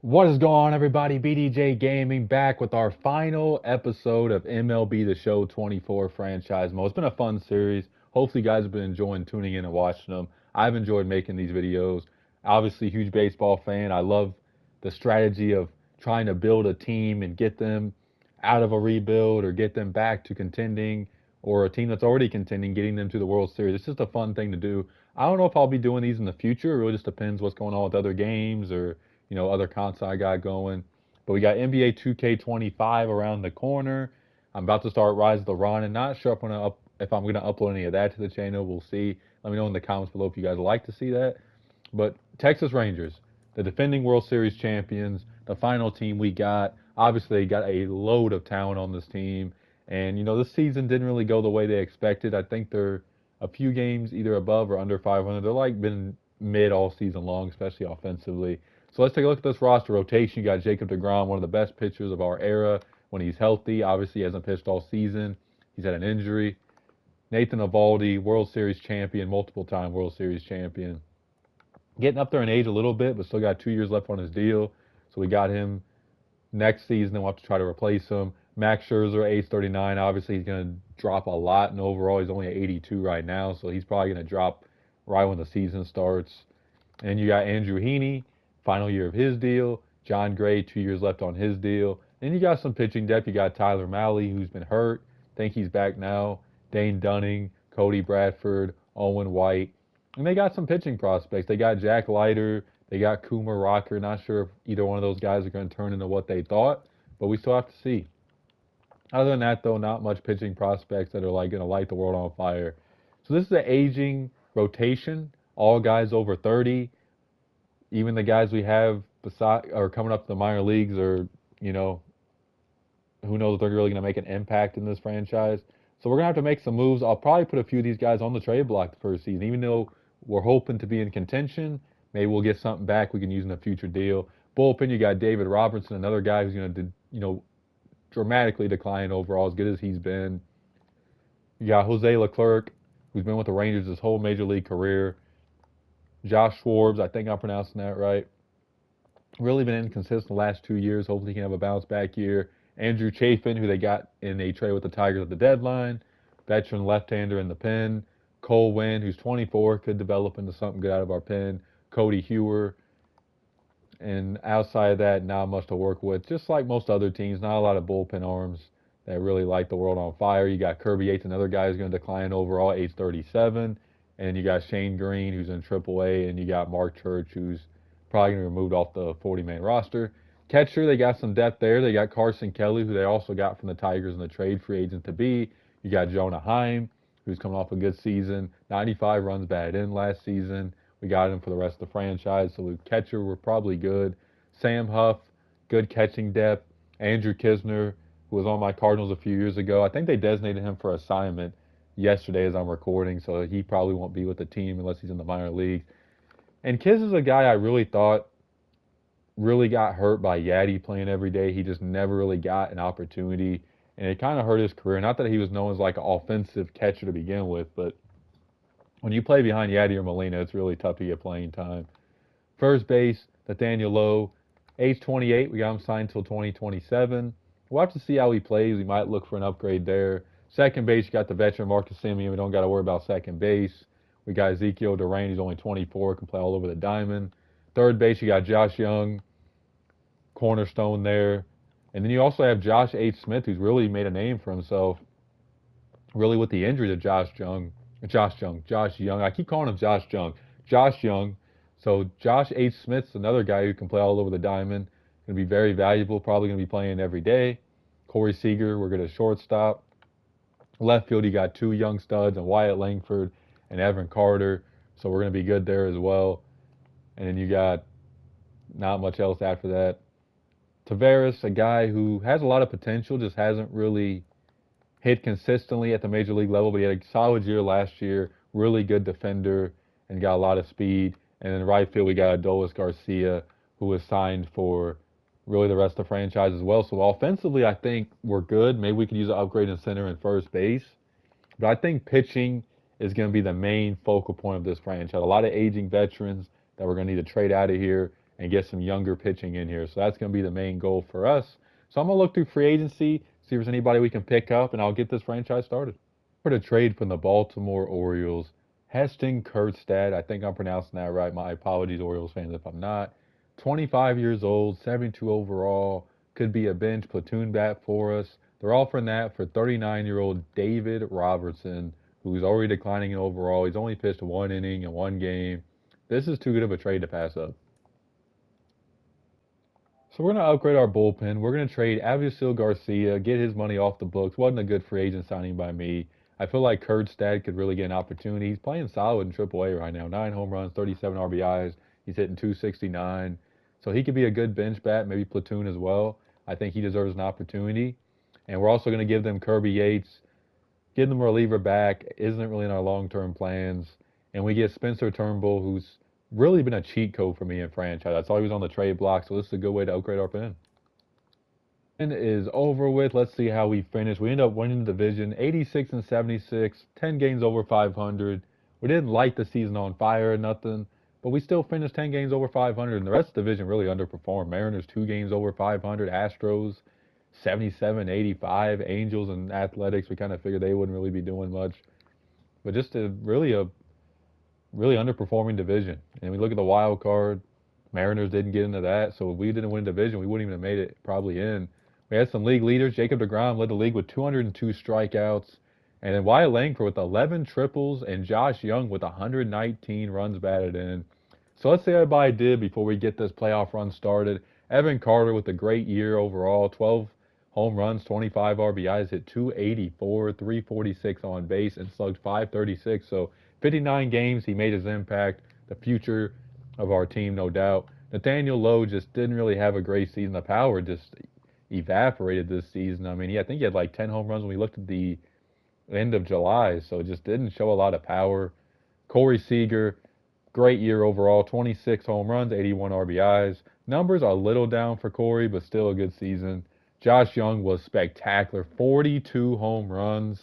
What is going on, everybody? BDJ Gaming back with our final episode of MLB The Show 24 franchise mode. It's been a fun series. Hopefully, you guys have been enjoying tuning in and watching them. I've enjoyed making these videos. Obviously, huge baseball fan. I love the strategy of trying to build a team and get them out of a rebuild or get them back to contending, or a team that's already contending, getting them to the World Series. It's just a fun thing to do. I don't know if I'll be doing these in the future. It really just depends what's going on with other games or other content I got going. But we got NBA 2K25 around the corner. I'm about to start Rise of the Ronin. Not sure if I'm gonna upload any of that to the channel. We'll see. Let me know in the comments below if you guys would like to see that. But Texas Rangers, the defending World Series champions, the final team we got. Obviously, they got a load of talent on this team. And, this season didn't really go the way they expected. I think they're a few games either above or under 500. They're like been mid all season long, especially offensively. So let's take a look at this roster rotation. You got Jacob deGrom, one of the best pitchers of our era when he's healthy. Obviously, he hasn't pitched all season. He's had an injury. Nathan Eovaldi, World Series champion, multiple time World Series champion. Getting up there in age a little bit, but still got 2 years left on his deal. So we got him next season, then we'll have to try to replace him. Max Scherzer, age 39. Obviously, he's going to drop a lot, and overall, he's only at 82 right now, so he's probably going to drop right when the season starts. And you got Andrew Heaney, final year of his deal. John Gray, 2 years left on his deal. Then you got some pitching depth. You got Tyler Mahle, who's been hurt. Think he's back now. Dane Dunning, Cody Bradford, Owen White. And they got some pitching prospects. They got Jack Leiter. They got Coomer Rocker. Not sure if either one of those guys are going to turn into what they thought, but we still have to see. Other than that, though, not much pitching prospects that are like going to light the world on fire. So this is an aging rotation. All guys over 30. Even the guys we have beside are coming up to the minor leagues are, you know, who knows if they're really going to make an impact in this franchise. So we're going to have to make some moves. I'll probably put a few of these guys on the trade block the first season, even though we're hoping to be in contention. Maybe we'll get something back we can use in a future deal. Bullpen, you got David Robertson, another guy who's going to, dramatically decline overall, as good as he's been. You got Jose Leclerc, who's been with the Rangers his whole major league career. Josh Schwartz, I think I'm pronouncing that right. Really been inconsistent the last 2 years. Hopefully he can have a bounce back year. Andrew Chafin, who they got in a trade with the Tigers at the deadline. Veteran left-hander in the pen. Cole Winn, who's 24, could develop into something good out of our pen. Cody Hewer. And outside of that, not much to work with. Just like most other teams, not a lot of bullpen arms that really light the world on fire. You got Kirby Yates, another guy who's going to decline overall, age 37. And you got Shane Green, who's in AAA. And you got Mark Church, who's probably going to be removed off the 40-man roster. Catcher, they got some depth there. They got Carson Kelly, who they also got from the Tigers in the trade free agent to be. You got Jonah Heim, who's coming off a good season. 95 runs batted in last season. We got him for the rest of the franchise. So the catcher, we're probably good. Sam Huff, good catching depth. Andrew Kisner, who was on my Cardinals a few years ago. I think they designated him for assignment yesterday as I'm recording, so he probably won't be with the team unless he's in the minor leagues. And Kiz is a guy I really thought really got hurt by Yadi playing every day. He just never really got an opportunity, and it kind of hurt his career. Not that he was known as like an offensive catcher to begin with, but when you play behind Yadi or Molina, it's really tough to get playing time. First base, Nathaniel Lowe, age 28. We got him signed until 2027. We'll have to see how he plays. We might look for an upgrade there. Second base, you got the veteran Marcus Semien. We don't got to worry about second base. We got Ezekiel Duran. He's only 24, can play all over the diamond. Third base, you got Josh Young, cornerstone there. And then you also have Josh H. Smith, who's really made a name for himself, really with the injury to Josh Young. I keep calling him Josh Young. Josh Young. So Josh H. Smith's another guy who can play all over the diamond. Going to be very valuable. Probably going to be playing every day. Corey Seager, we're going to shortstop. Left field, you got two young studs, and Wyatt Langford and Evan Carter. So we're going to be good there as well. And then you got not much else after that. Tavares, a guy who has a lot of potential, just hasn't really hit consistently at the major league level, but he had a solid year last year, really good defender, and got a lot of speed. And in right field, we got Adolis Garcia, who was signed for really the rest of the franchise as well. So offensively, I think we're good. Maybe we could use an upgrade in center and first base. But I think pitching is going to be the main focal point of this franchise. A lot of aging veterans that we're going to need to trade out of here. and get some younger pitching in here. So that's going to be the main goal for us. So I'm going to look through free agency, see if there's anybody we can pick up, and I'll get this franchise started. For the trade from the Baltimore Orioles, Heston Kjerstad, I think I'm pronouncing that right. My apologies, Orioles fans, if I'm not. 25 years old, 72 overall, could be a bench platoon bat for us. They're offering that for 39-year-old David Robertson, who's already declining in overall. He's only pitched one inning in one game. This is too good of a trade to pass up. So we're going to upgrade our bullpen. We're going to trade Avisail Garcia, get his money off the books. Wasn't a good free agent signing by me. I feel like Kjerstad could really get an opportunity. He's playing solid in AAA right now. 9 home runs, 37 RBIs. He's hitting 269. So he could be a good bench bat, maybe platoon as well. I think he deserves an opportunity. And we're also going to give them Kirby Yates. Getting them a reliever back isn't really in our long-term plans. And we get Spencer Turnbull, who's really been a cheat code for me in franchise. I saw he was on the trade block, so this is a good way to upgrade our pen. Is over with. Let's see how we finish. We end up winning the division, 86 and 76, 10 games over 500. We didn't light the season on fire or nothing, but we still finished 10 games over 500, and the rest of the division really underperformed. Mariners 2 games over 500, Astros 77, 85, Angels and Athletics. We kind of figured they wouldn't really be doing much, but just a really underperforming division. And we look at the wild card. Mariners didn't get into that, so if we didn't win division, we wouldn't even have made it probably in. We had some league leaders. Jacob deGrom led the league with 202 strikeouts. And then Wyatt Langford with 11 triples and Josh Young with 119 runs batted in. So let's see how everybody did before we get this playoff run started. Evan Carter with a great year overall. 12 home runs, 25 RBIs, hit 284, 346 on base, and slugged 536. So 59 games, he made his impact. The future of our team, no doubt. Nathaniel Lowe just didn't really have a great season. The power just evaporated this season. I mean, I think he had like 10 home runs when we looked at the end of July, so it just didn't show a lot of power. Corey Seager, great year overall, 26 home runs, 81 RBIs. Numbers are a little down for Corey, but still a good season. Josh Young was spectacular, 42 home runs,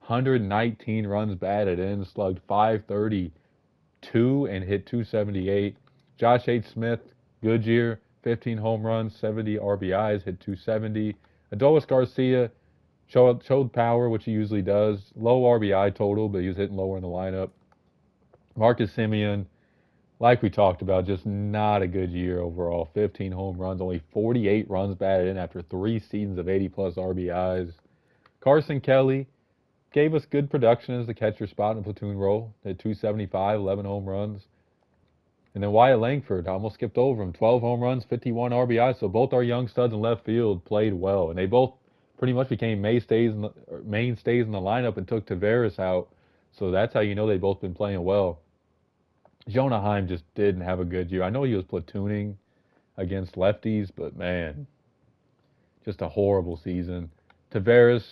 119 runs batted in, slugged 532 and hit 278. Josh H. Smith, good year, 15 home runs, 70 RBIs, hit 270. Adolis Garcia showed power, which he usually does. Low RBI total, but he was hitting lower in the lineup. Marcus Semien, like we talked about, just not a good year overall. 15 home runs, only 48 runs batted in after 3 seasons of 80-plus RBIs. Carson Kelly gave us good production as the catcher spot in the platoon role. Hit 275, 11 home runs. And then Wyatt Langford, I almost skipped over him. 12 home runs, 51 RBIs. So both our young studs in left field played well. And they both pretty much became mainstays in the lineup and took Tavares out. So that's how you know they've both been playing well. Jonah Heim just didn't have a good year. I know he was platooning against lefties, but man, just a horrible season. Tavares,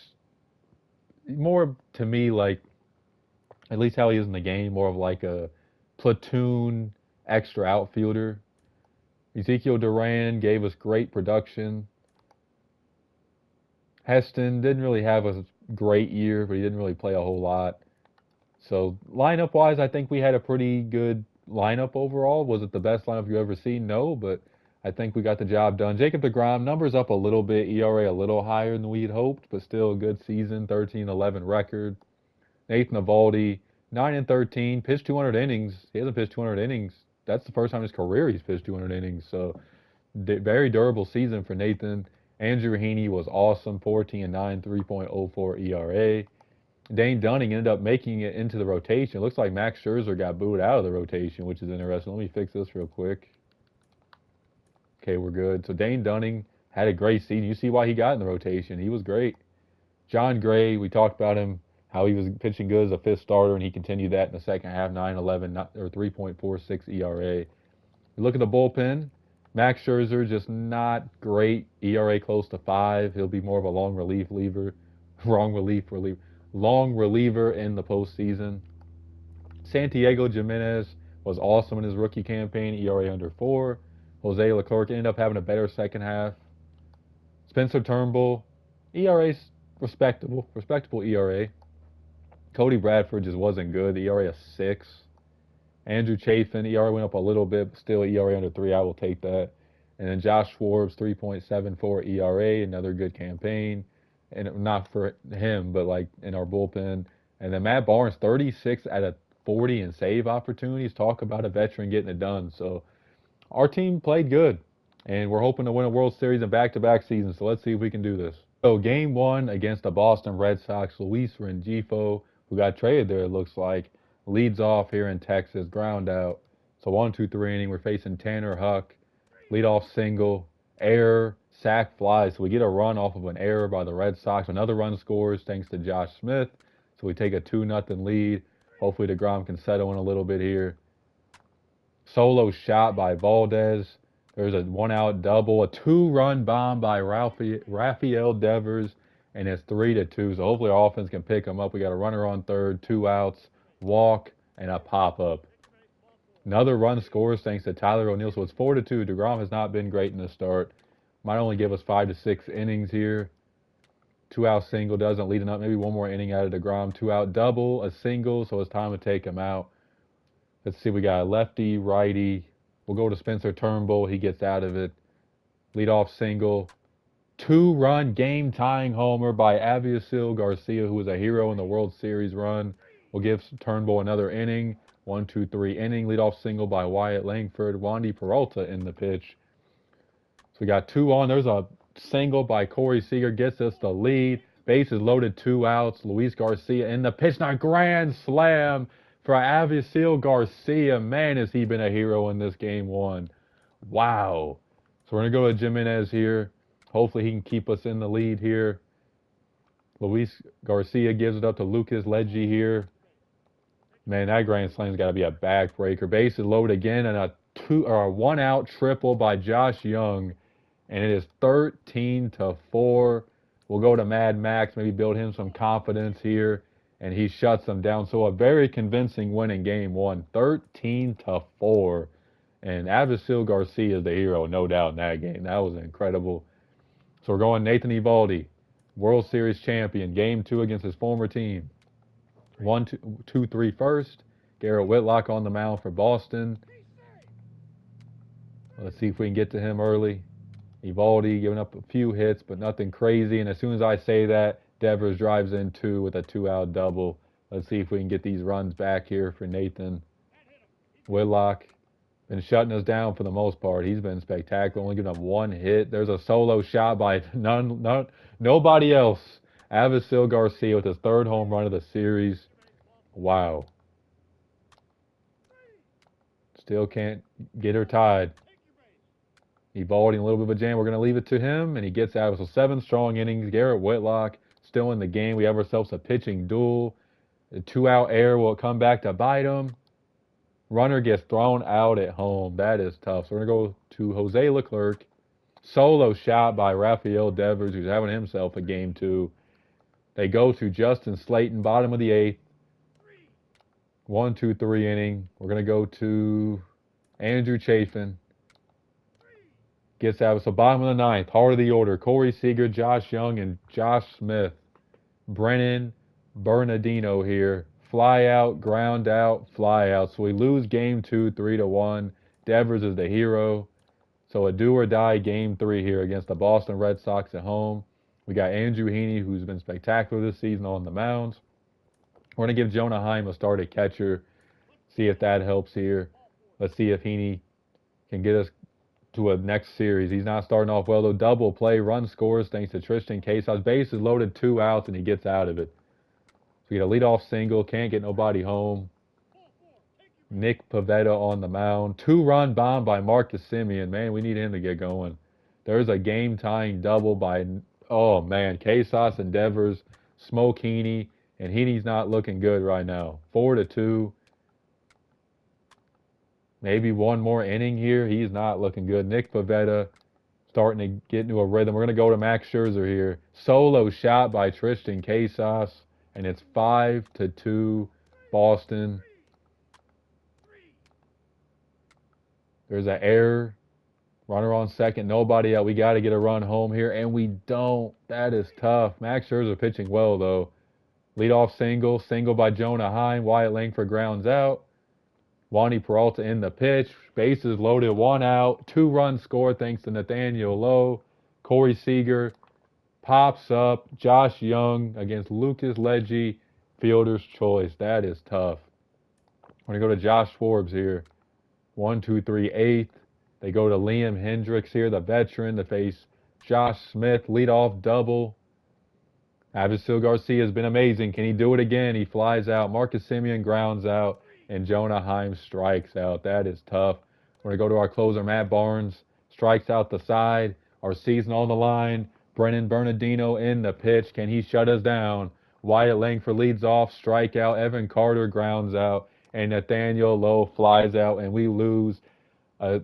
more to me like, at least how he is in the game, more of like a platoon extra outfielder. Ezekiel Duran gave us great production. Heston didn't really have a great year, but he didn't really play a whole lot. So lineup-wise, I think we had a pretty good lineup overall. Was it the best lineup you've ever seen? No, but I think we got the job done. Jacob deGrom, numbers up a little bit, ERA a little higher than we had hoped, but still a good season, 13-11 record. Nathan Eovaldi, 9-13, pitched 200 innings. He hasn't pitched 200 innings. That's the first time in his career he's pitched 200 innings. So very durable season for Nathan. Andrew Heaney was awesome, 14-9, 3.04 ERA. Dane Dunning ended up making it into the rotation. It looks like Max Scherzer got booed out of the rotation, which is interesting. Let me fix this real quick. Okay, we're good. So Dane Dunning had a great season. You see why he got in the rotation. He was great. John Gray, we talked about him, how he was pitching good as a fifth starter, and he continued that in the second half, 9-11, or 3.46 ERA. You look at the bullpen, Max Scherzer, just not great. ERA close to 5. He'll be more of a long reliever in the postseason. Santiago Jimenez was awesome in his rookie campaign, ERA under 4. Jose Leclerc ended up having a better second half. Spencer Turnbull, ERA's respectable ERA. Cody Bradford just wasn't good, ERA of 6. Andrew Chafin, ERA went up a little bit, but still ERA under 3. I will take that. And then Josh Schwartz, 3.74 ERA, another good campaign. And not for him, but like in our bullpen. And then Matt Barnes, 36 out of 40 in save opportunities. Talk about a veteran getting it done. So our team played good. And we're hoping to win a World Series in back-to-back seasons. So let's see if we can do this. So game 1 against the Boston Red Sox, Luis Rengifo, who got traded there, it looks like, leads off here in Texas, ground out. So 1-2-3 inning. We're facing Tanner Huck, leadoff single, error, sac fly. So we get a run off of an error by the Red Sox. Another run scores thanks to Josh Smith. So we take a 2-0 lead. Hopefully DeGrom can settle in a little bit here. Solo shot by Valdez. There's a 1-out double, a 2-run bomb by Rafael Devers, and it's 3-2. So hopefully our offense can pick them up. We got a runner on third, 2 outs, walk, and a pop-up. Another run scores thanks to Tyler O'Neill. So it's 4-2. DeGrom has not been great in the start. Might only give us 5 to 6 innings here. 2-out single doesn't lead enough. Maybe one more inning out of DeGrom. 2-out double, a single, so it's time to take him out. Let's see, we got a lefty, righty. We'll go to Spencer Turnbull. He gets out of it. Leadoff single. 2-run game-tying homer by Avisail Garcia, who was a hero in the World Series run. We'll give Turnbull another inning. 1-2-3 inning. Leadoff single by Wyatt Langford. Wandy Peralta in the pitch. So we got 2 on. There's a single by Corey Seager. Gets us the lead. Bases loaded, 2 outs. Luis Garcia in the pitch. Now grand slam for Avisail Garcia. Man, has he been a hero in this game 1. Wow. So we're going to go to Jimenez here. Hopefully he can keep us in the lead here. Luis Garcia gives it up to Lucas Legge here. Man, that grand slam's got to be a backbreaker. Bases loaded again, and a 1-out triple by Josh Young. And it is 13-4. We'll go to Mad Max, maybe build him some confidence here. And he shuts them down. So a very convincing win in game 1, 13-4. And Avisail Garcia is the hero, no doubt, in that game. That was incredible. So we're going Nathan Eovaldi, World Series champion, game 2 against his former team. 1-2-3 first. Garrett Whitlock on the mound for Boston. Let's see if we can get to him early. Eovaldi giving up a few hits, but nothing crazy. And as soon as I say that, Devers drives in 2 with a 2-out double. Let's see if we can get these runs back here for Nathan. Whitlock been shutting us down for the most part. He's been spectacular, only giving up 1 hit. There's a solo shot by nobody else. Avisail Garcia with his 3rd home run of the series. Wow. Still can't get her tied. Eovaldi in a little bit of a jam. We're going to leave it to him, and he gets out. So 7 strong innings. Garrett Whitlock still in the game. We have ourselves a pitching duel. The 2-out error will come back to bite him. Runner gets thrown out at home. That is tough. So we're going to go to Jose Leclerc. Solo shot by Rafael Devers, who's having himself a game 2. They go to Justin Slayton, bottom of the 8th. 1-2-3 inning. We're going to go to Andrew Chafin. Gets out. So bottom of the 9th, heart of the order. Corey Seager, Josh Young, and Josh Smith. Brennan Bernardino here. Fly out, ground out, fly out. So we lose game 2, 3-1. Devers is the hero. So a do or die game 3 here against the Boston Red Sox at home. We got Andrew Heaney, who's been spectacular this season on the mounds. We're going to give Jonah Heim a start at catcher. See if that helps here. Let's see if Heaney can get us to a next series. He's not starting off well, though. Double play, run scores thanks to Tristan Casas. Base is loaded, 2 outs, and he gets out of it. So we get a leadoff single, can't get nobody home. Nick Pivetta on the mound. 2-run bomb by Marcus Semien. Man, we need him to get going. There's a game-tying double by, oh man, Casas and Devers. Smoke Heaney, and Heaney's not looking good right now. 4-2. Maybe one more inning here. He's not looking good. Nick Pivetta starting to get into a rhythm. We're going to go to Max Scherzer here. Solo shot by Tristan Casas, and it's 5-2 Boston. There's an error. Runner on second, nobody out. We got to get a run home here, and we don't. That is tough. Max Scherzer pitching well, though. Leadoff single by Jonah Heim. Wyatt Langford grounds out. Wandy Peralta in the pitch. Bases loaded, 1 out, 2 runs scored thanks to Nathaniel Lowe. Corey Seager pops up. Josh Young against Lucas Legge. Fielder's choice. That is tough. We're going to go to Josh Forbes here. 1, 2, 3, eighth. They go to Liam Hendricks here, the veteran, to face Josh Smith. Leadoff double. Avisail Garcia has been amazing. Can he do it again? He flies out. Marcus Semien grounds out. And Jonah Heim strikes out. That is tough. We're going to go to our closer, Matt Barnes. Strikes out the side. Our season on the line. Brennan Bernardino in the pitch. Can he shut us down? Wyatt Langford leads off. Strikeout. Evan Carter grounds out. And Nathaniel Lowe flies out. And we lose.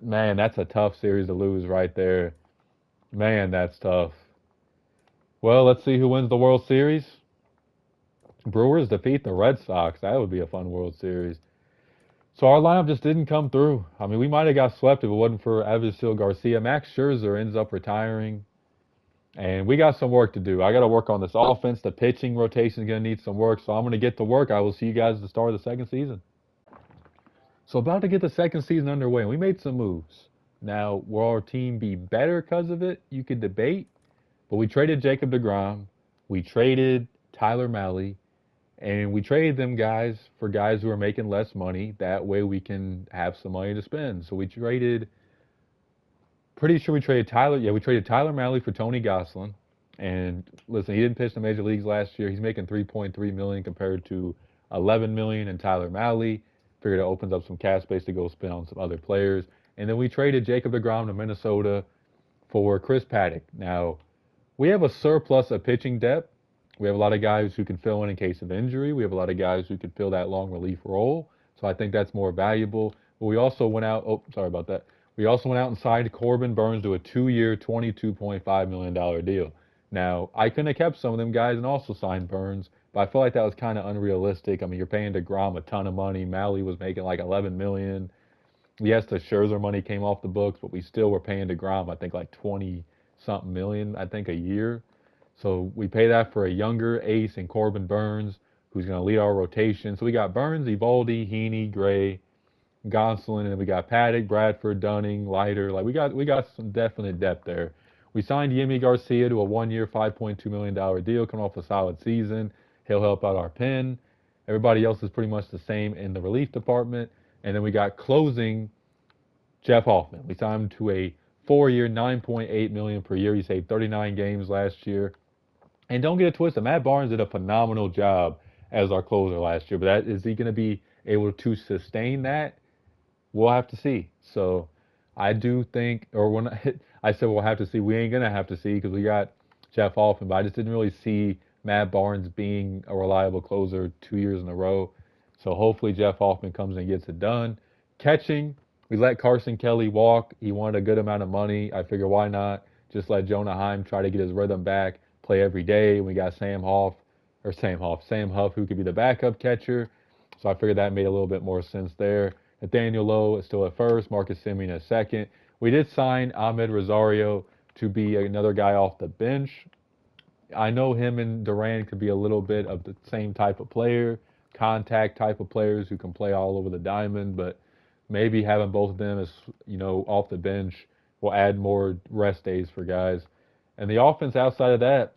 Man, that's a tough series to lose right there. Man, that's tough. Well, let's see who wins the World Series. Brewers defeat the Red Sox. That would be a fun World Series. So our lineup just didn't come through. I mean, we might have got swept if it wasn't for Avisail Garcia. Max Scherzer ends up retiring. And we got some work to do. I got to work on this offense. The pitching rotation is going to need some work. So I'm going to get to work. I will see you guys at the start of the second season. So about to get the second season underway. We made some moves. Now, will our team be better because of it? You could debate. But we traded Jacob deGrom. We traded Tyler Mahle. And we traded them guys for guys who are making less money. That way we can have some money to spend. So we traded, pretty sure we traded Tyler. Yeah, we traded Tyler Mahle for Tony Gosselin. And listen, he didn't pitch in the major leagues last year. He's making $3.3 million compared to $11 million in Tyler Mahle. Figured it opens up some cap space to go spend on some other players. And then we traded Jacob deGrom to Minnesota for Chris Paddock. Now, we have a surplus of pitching depth. We have a lot of guys who can fill in case of injury. We have a lot of guys who can fill that long relief role. So I think that's more valuable. But we also went out, We also went out and signed Corbin Burnes to a 2-year, $22.5 million deal. Now, I couldn't have kept some of them guys and also signed Burnes, but I feel like that was kind of unrealistic. I mean, you're paying deGrom a ton of money. Mahle was making like $11 million. Yes, the Scherzer money came off the books, but we still were paying deGrom, I think, like 20-something million, I think, a year. So we pay that for a younger ace in Corbin Burnes, who's going to lead our rotation. So we got Burnes, Eovaldi, Heaney, Gray, Gonsolin, and then we got Paddock, Bradford, Dunning, Leiter. Like we got some definite depth there. We signed Yimi Garcia to a 1-year, $5.2 million deal, coming off a solid season. He'll help out our pen. Everybody else is pretty much the same in the relief department. And then we got closing Jeff Hoffman. We signed him to a 4-year, $9.8 million per year. He saved 39 games last year. And don't get it twisted, Matt Barnes did a phenomenal job as our closer last year. But is he going to be able to sustain that? We'll have to see. So I do think, or when I said we'll have to see, we ain't going to have to see because we got Jeff Hoffman. But I just didn't really see Matt Barnes being a reliable closer 2 years in a row. So hopefully Jeff Hoffman comes and gets it done. Catching, we let Carson Kelly walk. He wanted a good amount of money. I figure why not just let Jonah Heim try to get his rhythm back. Play every day. We got Sam Huff, who could be the backup catcher. So I figured that made a little bit more sense there. Nathaniel Lowe is still at first, Marcus Semien at second. We did sign Ahmed Rosario to be another guy off the bench. I know him and Duran could be a little bit of the same type of player, contact type of players who can play all over the diamond, but maybe having both of them as, off the bench will add more rest days for guys. And the offense outside of that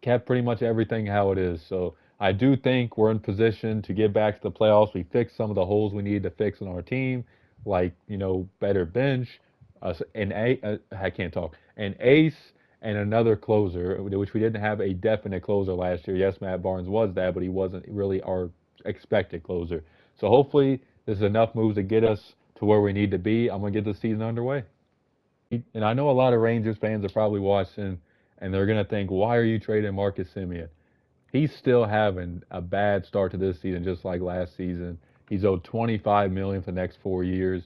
kept pretty much everything how it is. So I do think we're in position to get back to the playoffs. We fixed some of the holes we needed to fix in our team, like, better bench, an ace, and another closer, which we didn't have a definite closer last year. Yes, Matt Barnes was that, but he wasn't really our expected closer. So hopefully this is enough moves to get us to where we need to be. I'm going to get the season underway. And I know a lot of Rangers fans are probably watching, and they're going to think, why are you trading Marcus Semien? He's still having a bad start to this season, just like last season. He's owed $25 million for the next 4 years.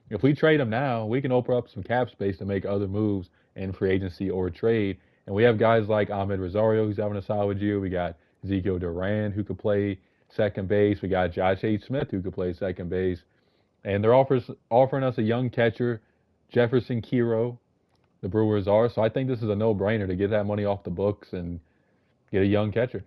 If we trade him now, we can open up some cap space to make other moves in free agency or trade. And we have guys like Ahmed Rosario, who's having a solid year. We got Ezekiel Duran, who could play second base. We got Josh H. Smith, who could play second base. And they're offering us a young catcher, Jefferson Kiro, the Brewers are. So I think this is a no-brainer to get that money off the books and get a young catcher.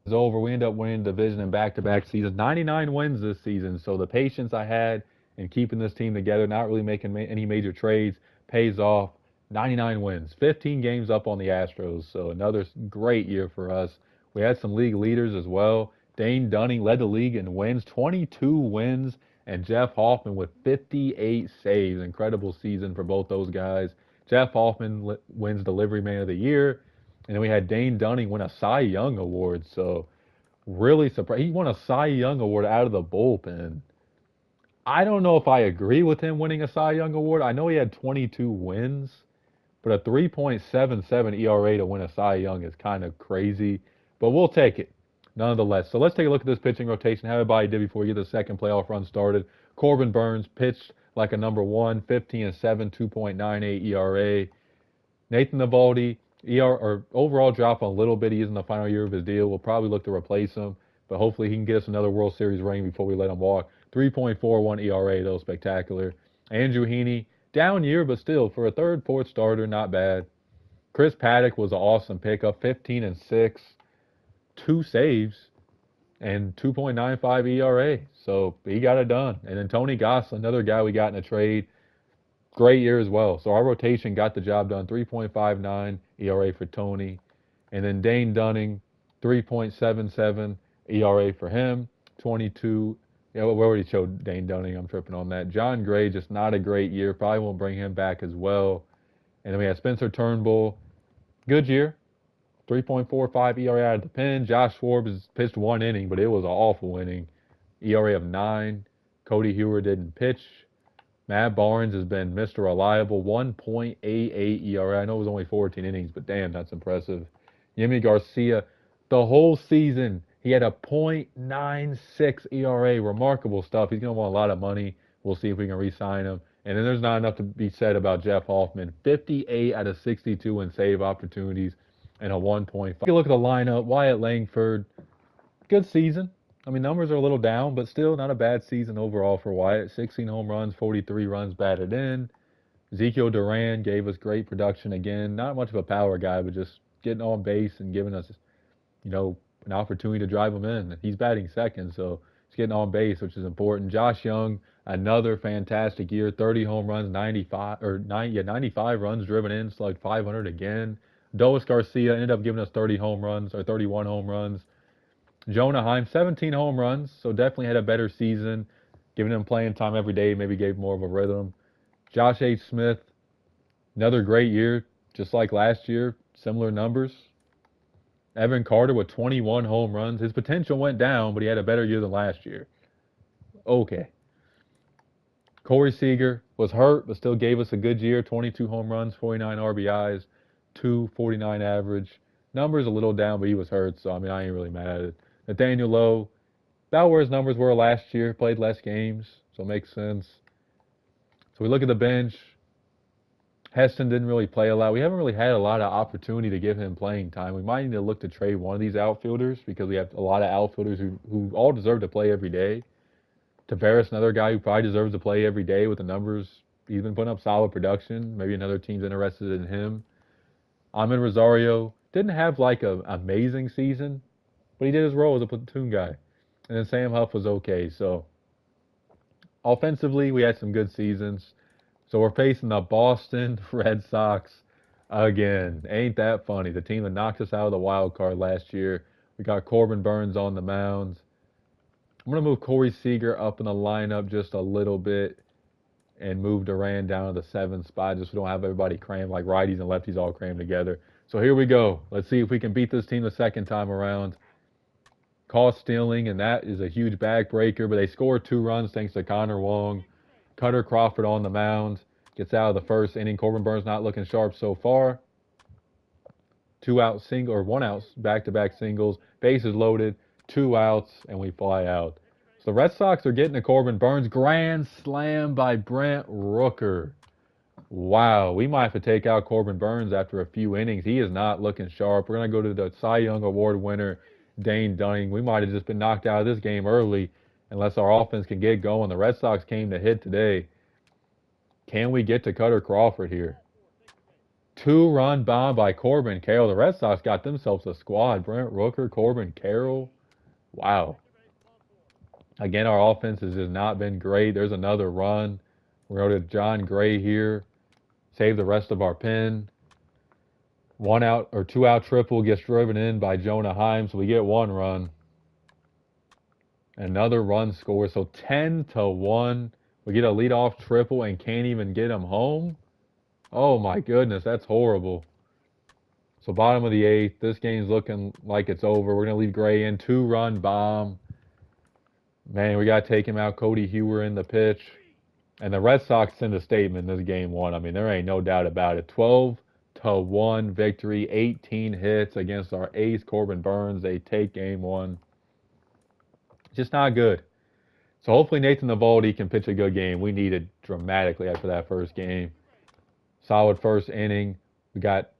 It's over. We end up winning the division in back-to-back seasons. 99 wins this season. So the patience I had in keeping this team together, not really making any major trades, pays off. 99 wins, 15 games up on the Astros. So another great year for us. We had some league leaders as well. Dane Dunning led the league in wins, 22 wins, and Jeff Hoffman with 58 saves. Incredible season for both those guys. Jeff Hoffman wins Delivery Man of the Year. And then we had Dane Dunning win a Cy Young Award. So really surprised. He won a Cy Young Award out of the bullpen. I don't know if I agree with him winning a Cy Young Award. I know he had 22 wins, but a 3.77 ERA to win a Cy Young is kind of crazy. But we'll take it nonetheless. So let's take a look at this pitching rotation. How everybody did before we get the second playoff run started. Corbin Burns pitched like a number one, 15 and 7, 2.98 ERA. Nathan Eovaldi, or overall drop a little bit. He's in the final year of his deal. We'll probably look to replace him, but hopefully he can get us another World Series ring before we let him walk. 3.41 ERA, though, spectacular. Andrew Heaney, down year, but still, for a third, fourth starter, not bad. Chris Paddock was an awesome pickup, 15 and 6, 2 saves, and 2.95 ERA. So he got it done. And then Tony Goss, another guy we got in a trade. Great year as well. So our rotation got the job done. 3.59 ERA for Tony. And then Dane Dunning, 3.77 ERA for him. 22. Yeah, we already showed Dane Dunning. I'm tripping on that. John Gray, just not a great year. Probably won't bring him back as well. And then we had Spencer Turnbull. Good year. 3.45 ERA out of the pen. Josh Schwartz pitched 1 inning, but it was an awful inning. ERA of 9. Cody Hewer didn't pitch. Matt Barnes has been Mr. Reliable, 1.88 ERA. I know it was only 14 innings, but damn, that's impressive. Yimi Garcia, the whole season, he had a .96 ERA. Remarkable stuff. He's going to want a lot of money. We'll see if we can re-sign him. And then there's not enough to be said about Jeff Hoffman. 58 out of 62 in save opportunities and a 1.5. Take a look at the lineup. Wyatt Langford, good season. I mean, numbers are a little down, but still not a bad season overall for Wyatt. 16 home runs, 43 runs batted in. Ezekiel Duran gave us great production again. Not much of a power guy, but just getting on base and giving us, an opportunity to drive him in. He's batting second, so he's getting on base, which is important. Josh Young, another fantastic year. 30 home runs, 95 runs driven in, slugged 500 again. Dois Garcia ended up giving us 30 home runs, or 31 home runs. Jonah Heim, 17 home runs, so definitely had a better season. Giving him playing time every day, maybe gave more of a rhythm. Josh H. Smith, another great year, just like last year, similar numbers. Evan Carter with 21 home runs. His potential went down, but he had a better year than last year. Okay. Corey Seager was hurt, but still gave us a good year. 22 home runs, 49 RBIs, 249 average. Numbers a little down, but he was hurt, so I ain't really mad at it. Nathaniel Lowe, about where his numbers were last year, played less games, so it makes sense. So we look at the bench. Heston didn't really play a lot. We haven't really had a lot of opportunity to give him playing time. We might need to look to trade one of these outfielders because we have a lot of outfielders who all deserve to play every day. Tavares, another guy who probably deserves to play every day with the numbers. He's been putting up solid production. Maybe another team's interested in him. Amin Rosario didn't have like an amazing season, but he did his role as a platoon guy. And then Sam Huff was okay. So offensively, we had some good seasons. So we're facing the Boston Red Sox again. Ain't that funny? The team that knocked us out of the wild card last year. We got Corbin Burns on the mound. I'm going to move Corey Seager up in the lineup just a little bit and move Duran down to the 7th spot just so we don't have everybody crammed like righties and lefties all crammed together. So here we go. Let's see if we can beat this team the second time around. Caught stealing, and that is a huge backbreaker, but they scored 2 runs thanks to Connor Wong. Cutter Crawford on the mound. Gets out of the first inning. Corbin Burns not looking sharp so far. 1 out back-to-back singles. Bases loaded. 2 outs, and we fly out. So the Red Sox are getting to Corbin Burns. Grand slam by Brent Rooker. Wow, we might have to take out Corbin Burns after a few innings. He is not looking sharp. We're going to go to the Cy Young Award winner, Dane Dunning. We might have just been knocked out of this game early unless our offense can get going. The Red Sox came to hit today. Can we get to Cutter Crawford here? 2-run bomb by Corbin Carroll. The Red Sox got themselves a squad. Brent Rooker, Corbin Carroll. Wow. Again, our offense has just not been great. There's another run. We're going to John Gray here. Save the rest of our pin. 1 out or 2 out triple gets driven in by Jonah Heim, so we get 1 run. Another run score, so 10-1. We get a leadoff triple and can't even get him home. Oh my goodness, that's horrible. So bottom of the 8th, this game's looking like it's over. We're gonna leave Gray in, 2-run bomb. Man, we gotta take him out. Cody Hewer in the pitch, and the Red Sox send a statement. This game 1. I mean, there ain't no doubt about it. 12-1 victory, 18 hits against our ace Corbin Burnes. They take game 1. Just not good. So hopefully Nathan Eovaldi can pitch a good game. We need it dramatically after that first game. Solid first inning. We got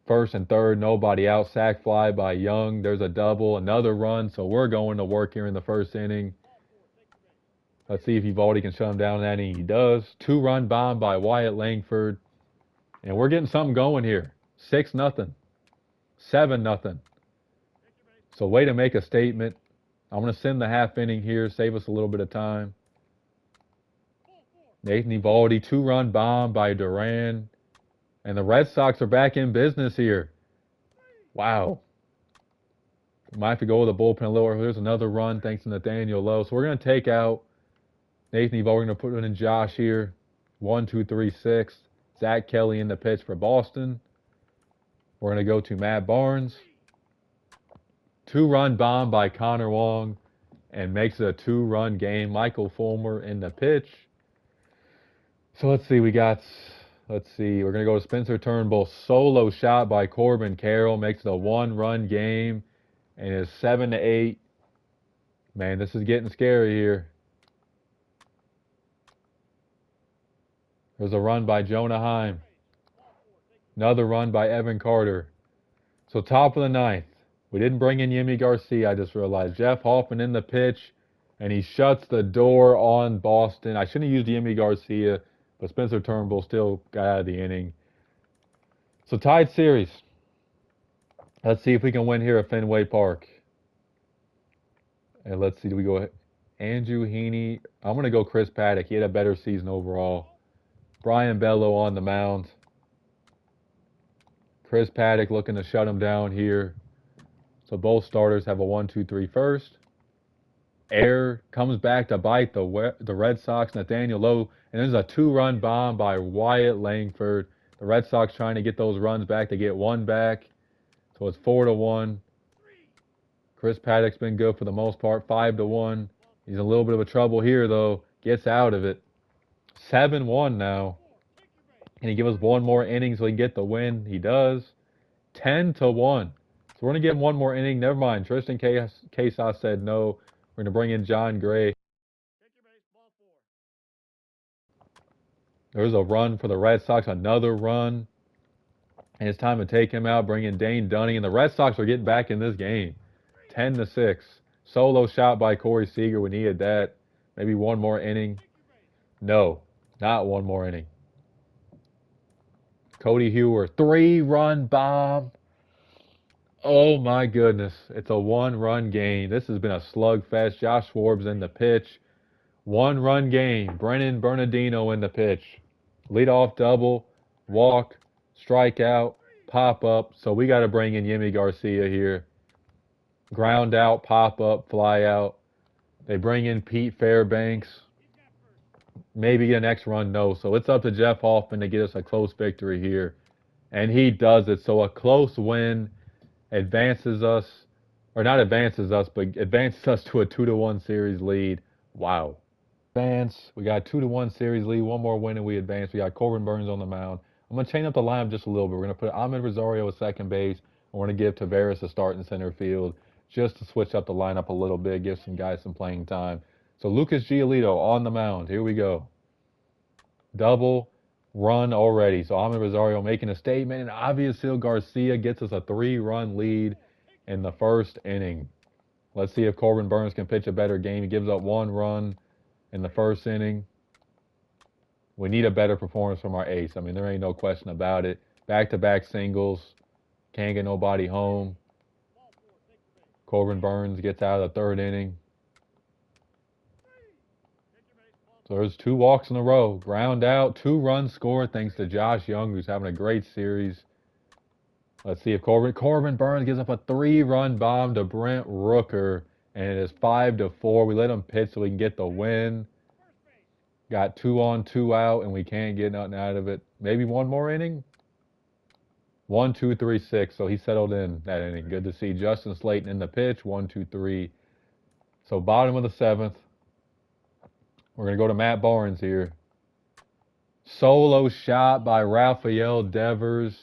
first and third, nobody out. Sac fly by Young. There's a double, another run. So we're going to work here in the first inning. Let's see if Eovaldi can shut him down in that inning. He does. 2-run bomb by Wyatt Langford. And we're getting something going here. 6-0. 7-0. So way to make a statement. I'm going to send the half inning here, save us a little bit of time. Nathan Eovaldi, 2-run bomb by Duran. And the Red Sox are back in business here. Wow. We might have to go with the bullpen a little. There's another run thanks to Nathaniel Lowe. So we're going to take out Nathan Eovaldi. We're going to put in Josh here. 1, 2, 3, 6. Zach Kelly in the pitch for Boston. We're going to go to Matt Barnes. 2-run bomb by Connor Wong and makes it a 2-run game. Michael Fulmer in the pitch. So let's see, we're going to go to Spencer Turnbull. Solo shot by Corbin Carroll makes it a 1-run game and it's 7-8. Man, this is getting scary here. There's a run by Jonah Heim. Another run by Evan Carter. So top of the 9th. We didn't bring in Yimi Garcia, I just realized. Jeff Hoffman in the pitch, and he shuts the door on Boston. I shouldn't have used Yimi Garcia, but Spencer Turnbull still got out of the inning. So tied series. Let's see if we can win here at Fenway Park. And let's see, do we go Andrew Heaney? I'm going to go Chris Paddock. He had a better season overall. Brian Bello on the mound. Chris Paddock looking to shut him down here. So both starters have a 1-2-3 first. Air comes back to bite the Red Sox, Nathaniel Lowe, and there's a 2-run bomb by Wyatt Langford. The Red Sox trying to get those runs back to get 1 back. So it's 4-1. Chris Paddock's been good for the most part, 5-1. He's in a little bit of a trouble here though. Gets out of it. 7-1 now. Can he give us 1 more inning so he can get the win? He does. 10-1. So we're going to give him 1 more inning. Never mind. Tristan Casas said no. We're going to bring in John Gray. There's a run for the Red Sox. Another run. And it's time to take him out. Bring in Dane Dunning. And the Red Sox are getting back in this game. 10-6. Solo shot by Corey Seager. We needed that. Maybe 1 more inning. No. Not 1 more inning. Cody Hewer. 3-run bomb. Oh my goodness. It's a 1-run game. This has been a slugfest. Josh Schwarb's in the pitch. 1-run game. Brennan Bernardino in the pitch. Leadoff double, walk, strikeout, pop up. So we got to bring in Yimi Garcia here. Ground out, pop up, fly out. They bring in Pete Fairbanks. Maybe get an X run, no. So it's up to Jeff Hoffman to get us a close victory here. And he does it. So a close win advances us, or not advances us, but advances us to a 2-1 series lead. Wow. Advance. We got a 2-1 series lead. 1 more win and we advance. We got Corbin Burnes on the mound. I'm going to change up the lineup just a little bit. We're going to put Ahmed Rosario at second base. And we're going to give Taveras a start in center field just to switch up the lineup a little bit, give some guys some playing time. So Lucas Giolito on the mound. Here we go. Double run already. So Ahmed Rosario making a statement, and Avisail Garcia gets us a 3-run lead in the first inning. Let's see if Corbin Burnes can pitch a better game. He gives up 1 run in the first inning. We need a better performance from our ace. I mean, there ain't no question about it. Back-to-back singles. Can't get nobody home. Corbin Burns gets out of the third inning. So there's 2 walks in a row. Ground out, 2 runs scored thanks to Josh Young, who's having a great series. Let's see if Corbin Burns gives up a 3-run bomb to Brent Rooker, and it is 5-4. We let him pitch so we can get the win. Got 2 on, 2 out, and we can't get nothing out of it. Maybe one more inning? 1, 2, 3, 6. So he settled in that inning. Good to see Justin Slayton in the pitch. 1, 2, 3. So bottom of the 7th. We're going to go to Matt Barnes here. Solo shot by Rafael Devers.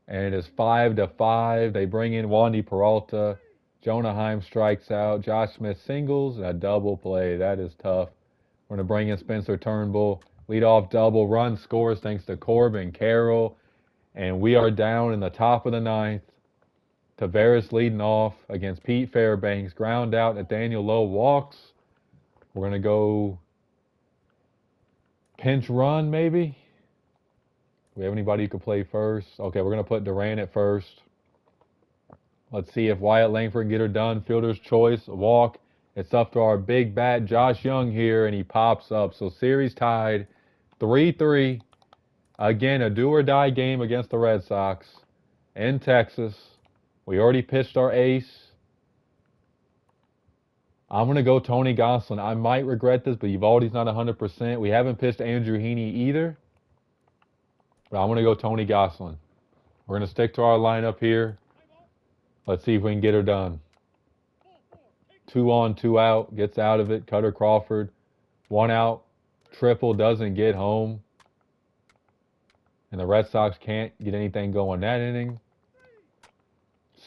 And it is 5-5. They bring in Wandy Peralta. Jonah Heim strikes out. Josh Smith singles. And a double play. That is tough. We're going to bring in Spencer Turnbull. Leadoff double. Run scores thanks to Corbin Carroll. And we are down in the top of the 9th. Tavares leading off against Pete Fairbanks. Ground out. Nathaniel Lowe walks. We're going to go pinch run maybe. Do we have anybody who could play first? Okay, we're going to put Duran at first. Let's see if Wyatt Langford can get her done. Fielder's choice. A walk. It's up to our big bat, Josh Young here, and he pops up. So series tied 3-3. Again, a do-or-die game against the Red Sox in Texas. We already pitched our ace. I'm going to go Tony Gonsolin. I might regret this, but Evaldi's not 100%. We haven't pitched Andrew Heaney either. But I'm going to go Tony Gonsolin. We're going to stick to our lineup here. Let's see if we can get her done. 2 on, 2 out. Gets out of it. Cutter Crawford. 1 out. Triple doesn't get home. And the Red Sox can't get anything going that inning.